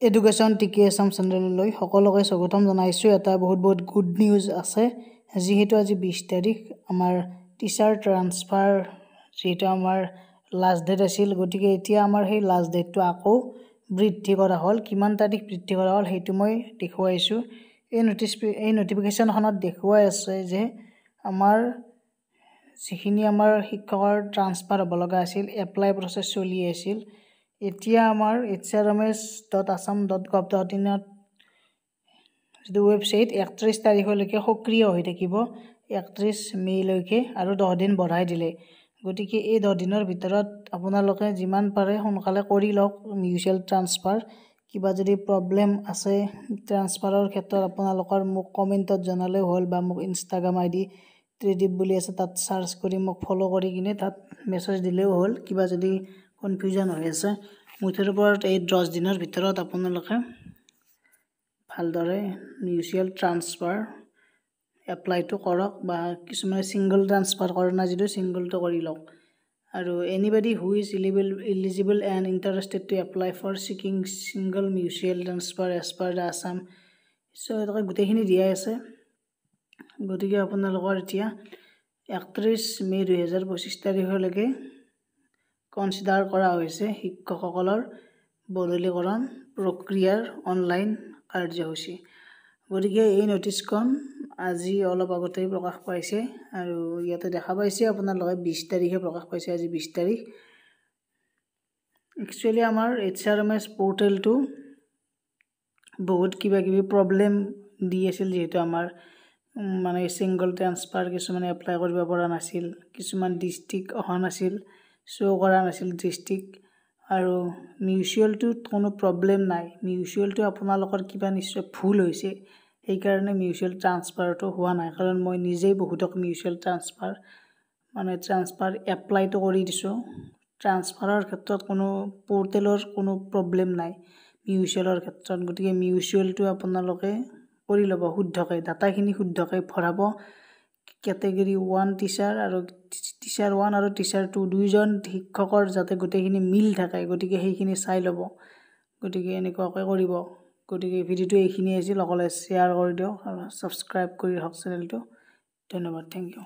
Education টিকে আছাম চেনেললৈ সকলোকে স্বাগতম জনাইছো। এটা বহুত গুড নিউজ আছে, যিহেতু আজি 20 তাৰিখ আমাৰ টিচাৰ ট্ৰান্সফাৰ যেটা আমাৰ লাষ্ট ডেট আছিল, গতিকে এতিয়া আমাৰ সেই লাষ্ট ডেটটো আকৌ বৃদ্ধি কৰা হ'ল। কিমান তাৰিখ বৃদ্ধি কৰা হ'ল সেইটো মই দেখুৱাইছো। এই নটিফিকেশ্যনখনত দেখুৱাই আছে যে আমাৰ যিখিনি আমাৰ শিক্ষকৰ ট্ৰান্সফাৰ হ'ব লগা আছিল, এপ্লাই প্ৰচেছ চলি আছিল, এতিয়া আমাৰ hrms.assam.gov.in যিটো ৱেবছাইট 31 তাৰিখলৈকে সক্ৰিয় হৈ থাকিব, 31 মে'লৈকে, আৰু 10 দিন বঢ়াই দিলে। গতিকে এই 10 দিনৰ ভিতৰত আপোনালোকে যিমান পাৰে সোনকালে কৰি লওক মিউচুৱেল ট্ৰান্সফাৰ। কিবা যদি প্ৰব্লেম আছে ট্ৰান্সফাৰৰ ক্ষেত্ৰত আপোনালোকৰ মোক কমেণ্টত জনালেও হ'ল, বা মোক ইনষ্টাগ্ৰাম ID ত্ৰিদীপ বুলি আছে, তাত চাৰ্চ কৰি মোক ফ'ল' কৰি কিনে তাত মেছেজ দিলেও হ'ল। কিবা যদি কনফিউজন হৈ আছে, মুঠৰ ওপৰত এই 10 দিনৰ ভিতৰত আপোনালোকে ভালদৰে মিউচুৱেল ট্ৰান্সফাৰ এপ্লাইটো কৰক, বা কিছুমানে ছিংগল ট্ৰান্সফাৰ কৰে না, যিটো ছিংগলটো কৰি লওক। আৰু anybody who is eligible and interested to apply for seeking single mutual transfer as per the Assam. এনেকৈ গোটেইখিনি দিয়াই আছে। গতিকে আপোনালোকৰ এতিয়া 31 মে' 2025 তাৰিখলৈকে কনচিডাৰ কৰা হৈছে শিক্ষকসকলৰ বদলীকৰণ প্ৰক্ৰিয়াৰ অনলাইন কাৰ্যসূচী। গতিকে এই নটিচখন আজি অলপ আগতেই প্ৰকাশ পাইছে, আৰু ইয়াতে দেখা পাইছে আপোনালোকে 20 তাৰিখে প্ৰকাশ পাইছে, আজি 20 তাৰিখ। একচুৱেলি আমাৰ HRMS পৰ্টেলটো বহুত কিবা কিবি প্ৰব্লেম দি আছিল, যিহেতু আমাৰ মানে ছিংগল ট্ৰান্সফাৰ কিছুমানে এপ্লাই কৰিব পৰা নাছিল, কিছুমান ডিষ্ট্ৰিক্ট অহা নাছিল, শ্ব' কৰা নাছিল ডিষ্ট্ৰিক্ট। আৰু মিউচুৱেলটোত কোনো প্ৰব্লেম নাই, মিউচুৱেলটো আপোনালোকৰ কিবা নিশ্চয় ভুল হৈছে, সেইকাৰণে মিউচুৱেল ট্ৰান্সফাৰটো হোৱা নাই। কাৰণ মই নিজেই বহুতক মিউচুৱেল ট্ৰান্সফাৰ এপ্লাইটো কৰি দিছোঁ। ট্ৰান্সফাৰৰ ক্ষেত্ৰত কোনো পৰ্টেলৰ কোনো প্ৰব্লেম নাই মিউচুৱেলৰ ক্ষেত্ৰত। গতিকে মিউচুৱেলটো আপোনালোকে কৰি ল'ব শুদ্ধকৈ, ডাটাখিনি শুদ্ধকৈ ভৰাব। কেটেগৰী 1 টিচাৰ আৰু টিচাৰ 1 আৰু টিচাৰ 2 দুইজন শিক্ষকৰ যাতে গোটেইখিনি মিল থাকে, গতিকে সেইখিনি চাই ল'ব। গতিকে এনেকুৱাকৈ কৰিব। গতিকে ভিডিঅ'টো এইখিনি আছিল, অকলে শ্বেয়াৰ কৰি দিয়ক আৰু ছাবস্ক্ৰাইব কৰি ৰাখক চেনেলটো। ধন্যবাদ, থেংক ইউ।